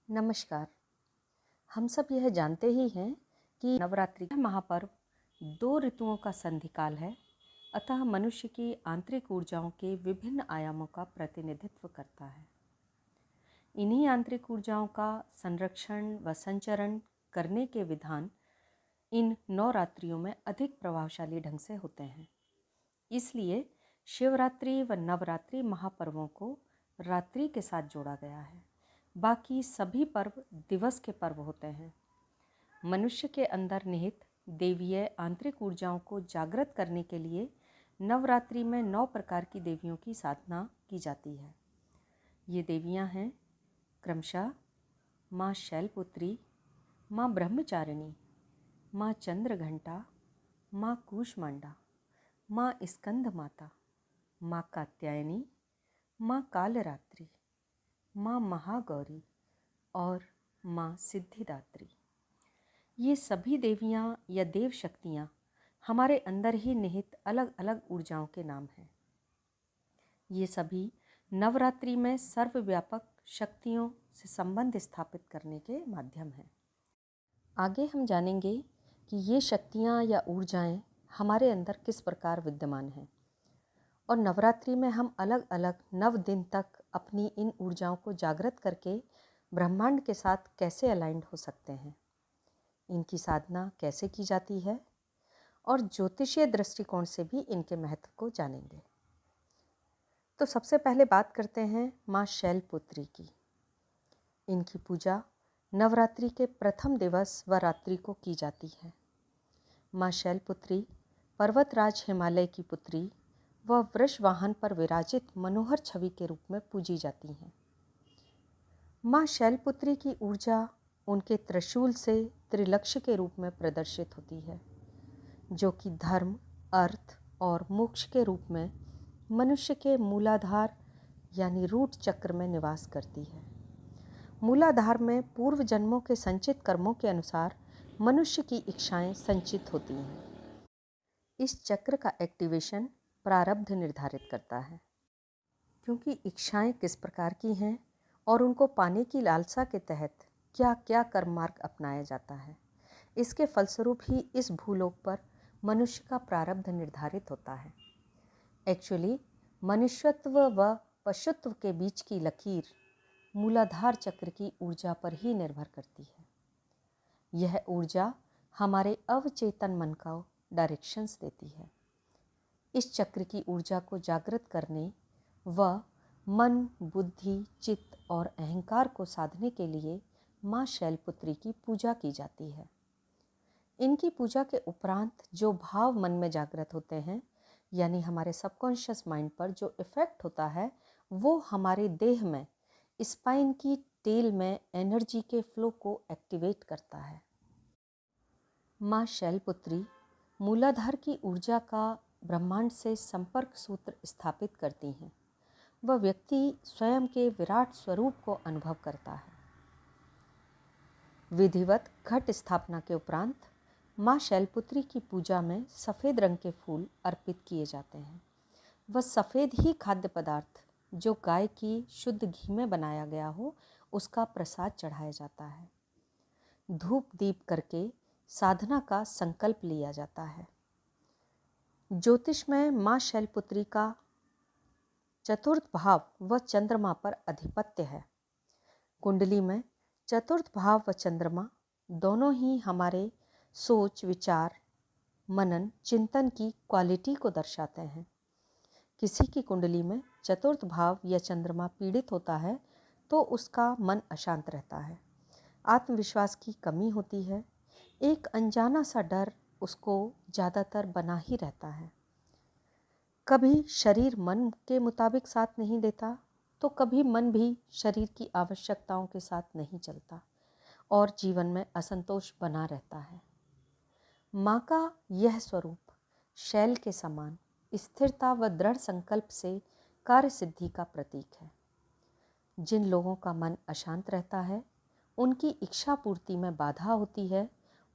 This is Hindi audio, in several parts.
नमस्कार। हम सब यह जानते ही हैं कि नवरात्रि महापर्व 2 ऋतुओं का संधिकाल है, अतः मनुष्य की आंतरिक ऊर्जाओं के विभिन्न आयामों का प्रतिनिधित्व करता है। इन्हीं आंतरिक ऊर्जाओं का संरक्षण व संचरण करने के विधान इन 9 रात्रियों में अधिक प्रभावशाली ढंग से होते हैं। इसलिए शिवरात्रि व नवरात्रि महापर्वों को रात्रि के साथ जोड़ा गया है। बाकी सभी पर्व दिवस के पर्व होते हैं। मनुष्य के अंदर निहित देवीय आंतरिक ऊर्जाओं को जागृत करने के लिए नवरात्रि में 9 प्रकार की देवियों की साधना की जाती है। ये देवियां हैं क्रमशः माँ शैलपुत्री, माँ ब्रह्मचारिणी, माँ चंद्रघंटा, माँ कूष्मांडा, माँ स्कंद माता, माँ कात्यायनी, माँ कालरात्रि, माँ महागौरी और माँ सिद्धिदात्री। ये सभी देवियाँ या देव शक्तियाँ हमारे अंदर ही निहित अलग अलग ऊर्जाओं के नाम हैं। ये सभी नवरात्रि में सर्वव्यापक शक्तियों से संबंध स्थापित करने के माध्यम हैं। आगे हम जानेंगे कि ये शक्तियाँ या ऊर्जाएं हमारे अंदर किस प्रकार विद्यमान हैं और नवरात्रि में हम अलग अलग 9 दिन तक अपनी इन ऊर्जाओं को जागृत करके ब्रह्मांड के साथ कैसे अलाइंड हो सकते हैं, इनकी साधना कैसे की जाती है और ज्योतिषीय दृष्टिकोण से भी इनके महत्व को जानेंगे। तो सबसे पहले बात करते हैं माँ शैलपुत्री की। इनकी पूजा नवरात्रि के प्रथम दिवस व रात्रि को की जाती है। माँ शैलपुत्री पर्वतराज हिमालय की पुत्री व वृष वाहन पर विराजित मनोहर छवि के रूप में पूजी जाती हैं। माँ शैलपुत्री की ऊर्जा उनके त्रिशूल से त्रिलक्ष्य के रूप में प्रदर्शित होती है, जो कि धर्म, अर्थ और मोक्ष के रूप में मनुष्य के मूलाधार यानी रूट चक्र में निवास करती है। मूलाधार में पूर्व जन्मों के संचित कर्मों के अनुसार मनुष्य की इच्छाएं संचित होती हैं। इस चक्र का एक्टिवेशन प्रारब्ध निर्धारित करता है, क्योंकि इच्छाएं किस प्रकार की हैं और उनको पाने की लालसा के तहत क्या क्या कर्म मार्ग अपनाया जाता है, इसके फलस्वरूप ही इस भूलोक पर मनुष्य का प्रारब्ध निर्धारित होता है। एक्चुअली मनुष्यत्व व पशुत्व के बीच की लकीर मूलाधार चक्र की ऊर्जा पर ही निर्भर करती है। यह ऊर्जा हमारे अवचेतन मन को डायरेक्शंस देती है। इस चक्र की ऊर्जा को जागृत करने व मन, बुद्धि, चित्त और अहंकार को साधने के लिए माँ शैलपुत्री की पूजा की जाती है। इनकी पूजा के उपरांत जो भाव मन में जागृत होते हैं, यानी हमारे सबकॉन्शियस माइंड पर जो इफ़ेक्ट होता है, वो हमारे देह में स्पाइन की टेल में एनर्जी के फ्लो को एक्टिवेट करता है। माँ शैलपुत्री मूलाधार की ऊर्जा का ब्रह्मांड से संपर्क सूत्र स्थापित करती हैं। वह व्यक्ति स्वयं के विराट स्वरूप को अनुभव करता है। विधिवत घट स्थापना के उपरांत माँ शैलपुत्री की पूजा में सफ़ेद रंग के फूल अर्पित किए जाते हैं। वह सफ़ेद ही खाद्य पदार्थ जो गाय की शुद्ध घी में बनाया गया हो, उसका प्रसाद चढ़ाया जाता है। धूप दीप करके साधना का संकल्प लिया जाता है। ज्योतिष में माँ शैलपुत्री का चतुर्थ भाव व चंद्रमा पर अधिपत्य है। कुंडली में चतुर्थ भाव व चंद्रमा दोनों ही हमारे सोच, विचार, मनन, चिंतन की क्वालिटी को दर्शाते हैं। किसी की कुंडली में चतुर्थ भाव या चंद्रमा पीड़ित होता है तो उसका मन अशांत रहता है, आत्मविश्वास की कमी होती है, एक अनजाना सा डर उसको ज़्यादातर बना ही रहता है। कभी शरीर मन के मुताबिक साथ नहीं देता तो कभी मन भी शरीर की आवश्यकताओं के साथ नहीं चलता और जीवन में असंतोष बना रहता है। माँ का यह स्वरूप शैल के समान स्थिरता व दृढ़ संकल्प से कार्य सिद्धि का प्रतीक है। जिन लोगों का मन अशांत रहता है, उनकी इच्छा पूर्ति में बाधा होती है,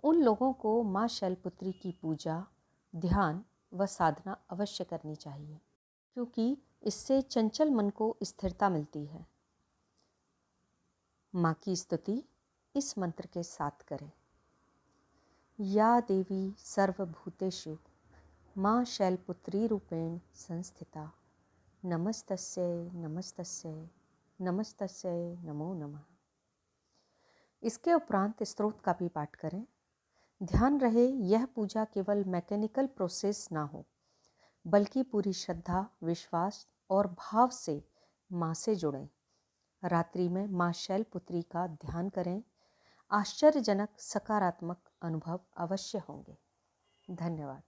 उन लोगों को माँ शैलपुत्री की पूजा, ध्यान व साधना अवश्य करनी चाहिए, क्योंकि इससे चंचल मन को स्थिरता मिलती है। माँ की स्तुति इस मंत्र के साथ करें। या देवी सर्वभूतेषु माँ शैलपुत्री रूपेण संस्थिता नमस्तस्यै नमस्तस्यै नमस्तस्यै नमो नमः। इसके उपरांत स्तोत्र का भी पाठ करें। ध्यान रहे यह पूजा केवल मैकेनिकल प्रोसेस ना हो, बल्कि पूरी श्रद्धा, विश्वास और भाव से माँ से जुड़ें। रात्रि में माँ शैलपुत्री का ध्यान करें। आश्चर्यजनक सकारात्मक अनुभव अवश्य होंगे। धन्यवाद।